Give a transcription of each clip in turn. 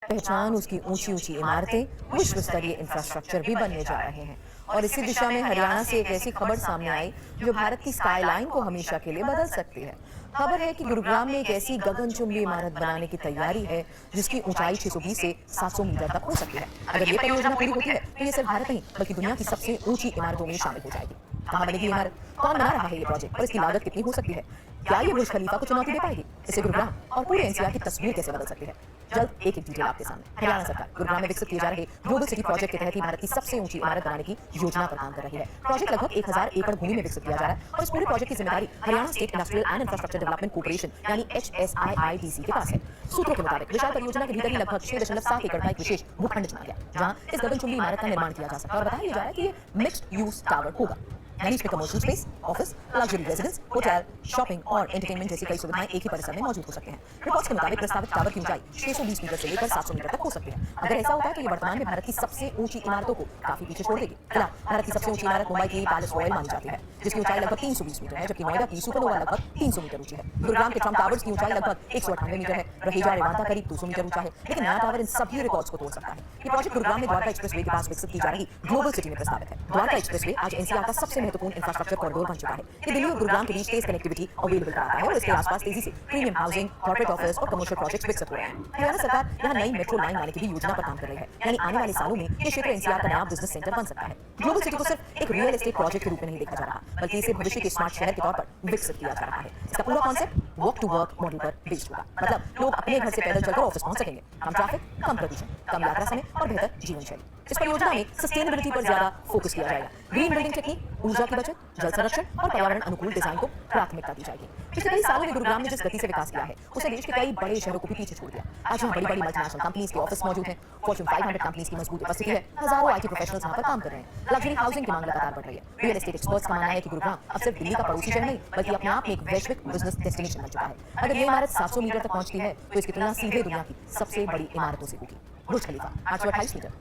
पहचान उसकी ऊंची ऊंची इमारतें, विश्व स्तरीय इंफ्रास्ट्रक्चर भी बनने जा रहे हैं। और इसी दिशा में हरियाणा से एक ऐसी खबर सामने आई जो भारत की स्काईलाइन को हमेशा के लिए बदल सकती है। खबर है कि गुरुग्राम में एक ऐसी गगनचुंबी इमारत बनाने की तैयारी है जिसकी ऊंचाई 620 से 700 मीटर तक हो सकती है। अगर ये परियोजना पूरी होती है तो ये सिर्फ भारत नहीं बल्कि दुनिया की सबसे ऊंची इमारतों में शामिल हो जाएगी। कहाँ बनेगी इमारत, कौन बना रहा है ये प्रोजेक्ट और इसकी लागत कितनी हो सकती है, क्या ये बुर्ज खलीफा को चुनौती दे पाएगी, इसे गुरुग्राम और पूरे एनसीआर की तस्वीर कैसे बदल सकती है। जल्द एक एक डिटेल आपके सामने। हरियाणा सरकार गुरुग्राम में विकसित किए जा रहे ग्लोबल सिटी प्रोजेक्ट के तहत ही भारत की सबसे ऊंची इमारत बनाने की योजना पर काम कर रही है। प्रोजेक्ट लगभग 1000 एकड़ भूमि में विकसित किया जा रहा है और इस पूरे प्रोजेक्ट की जिम्मेदारी Haryana state industrial and infrastructure development corporation यानी HSIIDC के पास है। सूत्रों के मुताबिक विशाल परियोजना के भीतर ही लगभग 6.7 एकड़ का एक विशेष भूखंड चुना गया जहां इस गगनचुंबी इमारत का निर्माण किया जा सकता है और बताया जा रहा है कि ये मिक्स्ड यूज टावर होगा, यानी इसमें commercial space, office, luxury residence, hotel, shopping और एंटरटेनमेंट जैसी कई सुविधाएं एक ही परिसर में मौजूद हो सकते हैं। रिपोर्ट्स के मुताबिक प्रस्तावित टावर की ऊंचाई 620 मीटर से लेकर 700 मीटर तक हो सकती है। अगर ऐसा होता है तो ये वर्तमान में भारत की सबसे ऊंची इमारतों को काफी पीछे छोड़ देगी। फिलहाल भारत की सबसे ऊंची इमारत मुंबई की पैलेस रॉयल मानी जाती है जिसकी ऊंचाई लगभग 320 मीटर है, जबकि नोएडा की सुपरनोवा लगभग 300 मीटर ऊंची है। गुरुग्राम के ट्रम्प टावर्स की ऊंचाई लगभग 198 मीटर है। रहेजा रेवाता करीब 200 मीटर ऊंचा है, लेकिन नया टावर इन सभी रिकॉर्ड्स को तोड़ सकता है। ये प्रोजेक्ट गुरुग्राम में द्वारका एक्सप्रेसवे के पास विकसित की जा रही ग्लोबल सिटी में प्रस्तावित है। द्वारका एक्सप्रेसवे आज एनसीआर का सबसे महत्वपूर्ण इंफ्रास्ट्रक्चर कॉरिडोर बन चुका है। ये दिल्ली और गुरुग्राम के बीच तेज कनेक्टिविटी अवेलेबल कराता है और इसके आसपास तेजी से प्रीमियम हाउसिंग, कॉर्पोरेट ऑफिस और कमर्शियल प्रोजेक्ट्स विकसित हो रहे हैं। हरियाणा सरकार यहाँ नई मेट्रो लाइन लाने की भी योजना पर काम कर रही है, यानी आने वाले सालों में ये क्षेत्र एनसीआर का नया बिजनेस सेंटर बन सकता है। ग्लोबल सिटी को सिर्फ एक रियल एस्टेट प्रोजेक्ट के रूप में नहीं देखा जा रहा, बल्कि इसे भविष्य के स्मार्ट शहर के तौर पर विकसित किया जा रहा है। इसका पूरा concept walk to work model पर बेस्ड होगा, मतलब लोग अपने घर से पैदल चलकर ऑफिस पहुंच सकेंगे। कम ट्रैफिक, कम प्रदूषण, कम यात्रा समय और बेहतर जीवन शैली। इस परियोजना में सस्टेनेबिलिटी पर ज्यादा फोकस किया जाएगा। ग्रीन बिल्डिंग टेक्निक, ऊर्जा की बचत, जल संरक्षण और पर्यावरण अनुकूल डिजाइन को प्राथमिकता दी जाएगी। पिछले कई सालों में गुरुग्राम ने जिस गति से विकास किया है उसे देश के कई बड़े शहरों को भी पीछे छोड़ दिया। आज यहाँ बड़ी बड़ी मल्टीनेशनल कंपनीज के ऑफिस मौजूद हैं, फॉर्च्यून 500 कंपनीज की मजबूत उपस्थिति है, हजारों आईटी प्रोफेशनल्स यहाँ पर काम कर रहे हैं। लग्जरी हाउसिंग की मांग लगातार बढ़ रही है। रियल एस्टेट एक्सपर्ट्स का मानना है कि गुरुग्राम अब सिर्फ दिल्ली का पड़ोसी शहर नहीं बल्कि अपने आप में एक वैश्विक बिजनेस डेस्टिनेशन बन चुका है। अगर ये इमारत 700 मीटर तक पहुंचती है तो इसकी तुलना सीधे दुनिया की सबसे बड़ी इमारतों से होगी। बुर्ज खलीफा 828 मीटर,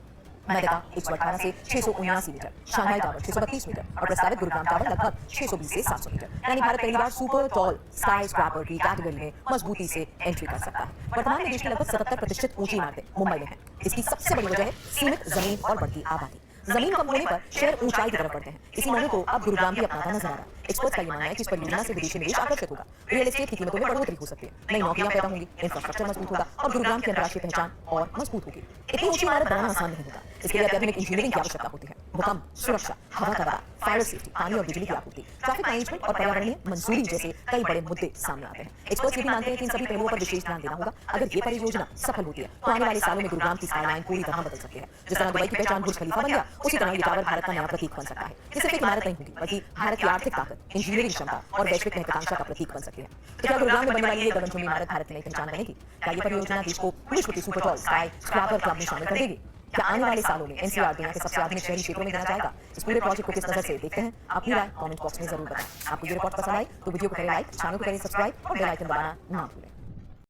अमेरिका 118 से 679 मीटर, शंघाई टावर 632 मीटर और प्रस्तावित गुरुग्राम टावर लगभग 620 से 700 मीटर, यानी भारत पहली बार सुपर टॉल स्काई स्क्रैपर की कैटेगरी में मजबूती से एंट्री कर सकता है। वर्तमान में देश की लगभग 77% ऊंची इमारतें मुंबई में हैं। इसकी सबसे बड़ी वजह है सीमित जमीन और बढ़ती आबादी। जमीन कम होने पर शहर ऊंचाई की तरफ बढ़ते हैं। इसी मॉडल को अब गुरुग्राम भी अपनाता नजर आ रहा है। एक्सपर्ट्स का ये मानना है कि इस परियोजना से विदेशी निवेश आकर्षित होगा, रियल एस्टेट की कीमतों में बढ़ोतरी हो सकती है, नई नौकरियां पैदा होंगी, इंफ्रास्ट्रक्चर मजबूत होगा और गुरुग्राम की अंतर्राष्ट्रीय पहचान और मजबूत होगी। इतनी ऊंची इमारत बनाना आसान नहीं होता, इसके लिए अत्याधुनिक इंजीनियरिंग की आवश्यकता होती है। भूकंप सुरक्षा, हवा का दबाव, फायर सेफ्टी, पानी और बिजली की आपूर्ति, ट्रैफिक मैनेजमेंट और पर्यावरणीय मंजूरी जैसे कई बड़े मुद्दे सामने आते हैं। एक्सपर्ट्स ये भी मानते हैं कि इन सभी पहलुओं पर विशेष ध्यान देना होगा। अगर ये परियोजना सफल होती है तो आने वाले सालों में गुरुग्राम की स्काईलाइन पूरी तरह बदल सकती है। जिस तरह दुबई की पहचान बुर्ज खलीफा बन गया, उसी तरह ये टावर भारत का नया प्रतीक बन सकता है। ये सिर्फ एक इमारत नहीं होगी बल्कि भारत की आर्थिक ताकत, इंजीनियरिंग क्षमता और वैश्विक महत्वाकांक्षा का प्रतीक बन सकती है। तो क्या गुरुग्राम में बनने वाली ये गगनचुंबी इमारत भारत की नई पहचान बनेगी? क्या ये परियोजना देश को विश्व के super tall skyscraper club में शामिल कर देगी? क्या आने वाले सालों में एनसीआर दुनिया के सबसे आधुनिक शहरी क्षेत्रों में गिना जाएगा? इस पूरे प्रोजेक्ट को किस नजर से देखते हैं? अपनी राय कमेंट बॉक्स में जरूर बताएं। आपको ये रिपोर्ट पसंद आई तो वीडियो को करें लाइक, चैनल को करें सब्सक्राइब और बेल आइकन दबाना ना भूलें।